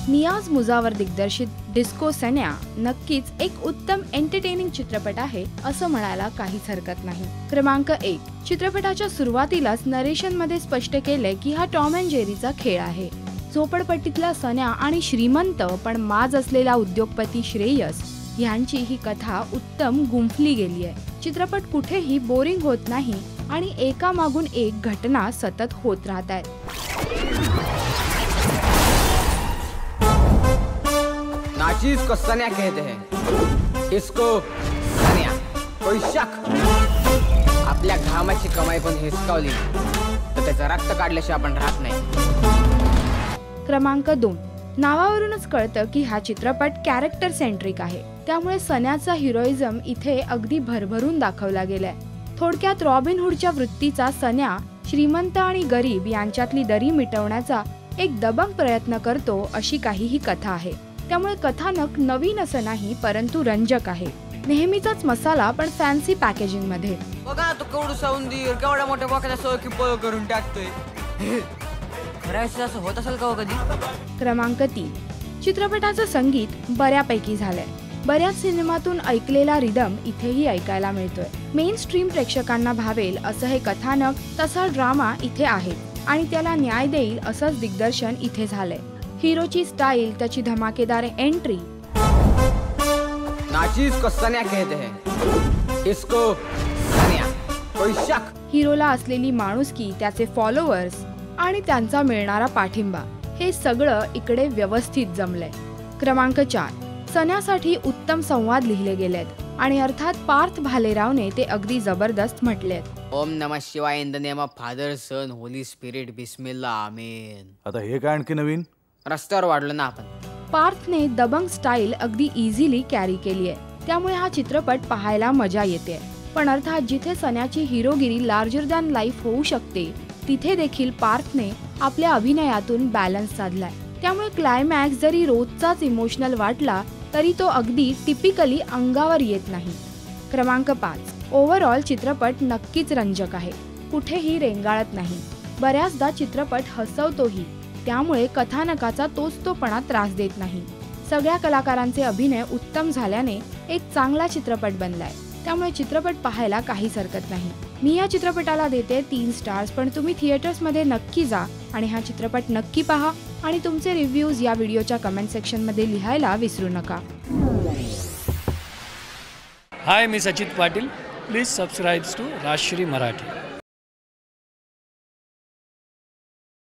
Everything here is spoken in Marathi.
नियाज मुजावर दिग्दर्शित डिस्को सन्या नक्कीच एक उत्तम एंटरटेनिंग चित्रपट आहे असं म्हणायला काहीच हरकत नाही। क्रमांक 1, चित्रपटाच्या सुरुवातीलाच नरेशन मध्ये स्पष्ट केले की हा टॉम अँड जेरीचा खेळ आहे। झोपडपट्टीतला सन्या आणि श्रीमंत पण माज असलेला उद्योगपती श्रेयस यांची ही कथा उत्तम गुंफली गेली आहे। चित्रपट कुठेही बोरिंग होत नाही आणि एकामागून एक घटना सतत होत राहतात। नाचीज को सन्या कहते हैं, इसको सन्या कोई शक आपल्या घामाची कमाई पण हिसकावली तर त्याचं रक्त काढल्याशिवाय आपण राहत नाही। क्रमांक 2, नावावरूनच कळतं की हा चित्रपट कॅरेक्टर सेंट्रिक आहे, त्यामुळे सन्याचा हिरोइझम इथे अगदी भरभरून दाखवला गेलाय। थोडक्यात रॉबिन हुडच्या वृत्तीचा सन्या श्रीमंत आणि गरीब यांच्यातली दरी मिटवण्याचा एक दबंग प्रयत्न करतो अशी काही ही कथा आहे। त्यामुळे कथानक नवीन असं नाही परंतु रंजक आहे। नेहमीचाच मसाला पण फॅन्सी पॅकेजिंग मध्ये। बघा तो केवढं सौंदर्य केवढ्या मोठ्या बोकाच्या सोयी पळ करून टाकतोय। खरंच असं होत असेल का कधी? क्रमांक 3, चित्रपटाचं संगीत बऱ्यापैकी झालंय। बऱ्याच सिनेमातून ऐकलेला रिदम इथेही ऐकायला मिळतोय। मेन स्ट्रीम प्रेक्षकांना भावेल असं हे कथानक, तसा ड्रामा इथे आहे आणि त्याला न्याय देईल असंच दिग्दर्शन इथे झालंय। हिरोची स्टाईल, त्याची धमाकेदार एंट्री। नाचीज को सन्या कहते हैं, इसको सन्या कोई शक। हिरोला असलेली माणुसकी, त्याचे फॉलोअर्स आणि त्यांचा मिळणारा पाठिंबा हे सगळं इकडे व्यवस्थित जमलंय। क्रमांक 4, सन्यासाठी उत्तम संवाद लिहिले गेलेत आणि अर्थात पार्थ भालेरावने ते अगदी जबरदस्त म्हटलेत। ओम नमः शिवाय, in the name of father son holy spirit बिस्मिल्ला आमेन। आता हे काय आणखी नवीन? रस्त्यावर वाढलो ना आपण। पार्थने दबंग स्टाईल अगदी इझिली कॅरी केली आहे, त्यामुळे हा चित्रपट पाहायला मजा येते। पण अर्थात जिथे सन्याची हिरोगिरी लार्जर दॅन लाईफ होऊ शकते तिथे देखील पार्थने आपल्या अभिनयातून बॅलन्स साधलाय। त्यामुळे क्लायमॅक्स जरी रोजचाच इमोशनल वाटला तरी तो अगदी टिपिकली अंगावर येत नाही। क्रमांक 5, ओव्हरऑल चित्रपट नक्कीच रंजक आहे, कुठेही रेंगाळत नाही। बऱ्याचदा चित्रपट हसवतोही, त्यामुळे कथानकाचा तोचतोपणा त्रास देत नाही। सगळ्या कलाकारांचे अभिनय उत्तम झाल्याने एक चांगला चित्रपट बनलाय, त्यामुळे चित्रपट पाहायला काहीच हरकत नाही। मी या चित्रपटाला देते 3 स्टार्स, पण तुम्ही थिएटर्स मध्ये नक्की जा आणि हा चित्रपट नक्की पहा आणि तुमचे रिव्ह्यूज या व्हिडिओच्या कमेंट सेक्शन मध्ये लिहायला विसरू नका। हाय, मी Sachit Patil. Please subscribe to Rajshri Marathi.